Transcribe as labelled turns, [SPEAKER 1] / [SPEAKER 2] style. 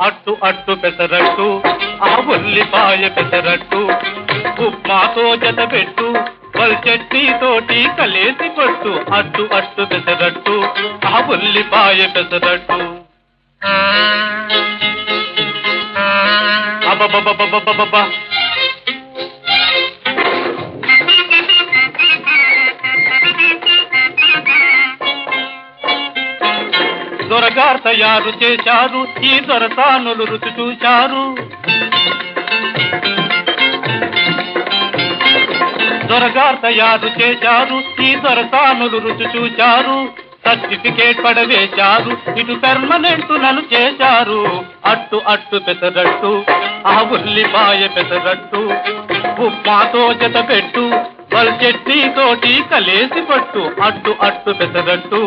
[SPEAKER 1] అట్టు అట్టు పెసరట్టు ఆ ఉల్లిపాయ పెసరట్టు ఉప్మాతో జత పెట్టు వల్ చట్నీతోటి కలేసి కొట్టు అట్టు అట్టు పెసరట్టు ఆ ఉల్లిపాయ పెసరట్టు అబ్బబ్బబ్బబ్బబ్బబ్బా దొరగారు తయారు చేశారు ఈ దొరసానులు రుచి చూశారు దొరగారు తయారు చేశారు ఈ దొరసానులు రుచి చూశారు సర్టిఫికేట్ పడవేశారు ఇటు పెర్మనెంట్ నన్ను చేశారు అట్టు అట్టు పెసరట్టు ఆ ఉల్లిపాయ పెసరట్టు ఉప్మాతో జత పెట్టు వల్ చట్నీతోటి కలేసి పట్టు అట్టు అట్టు పెసరట్టు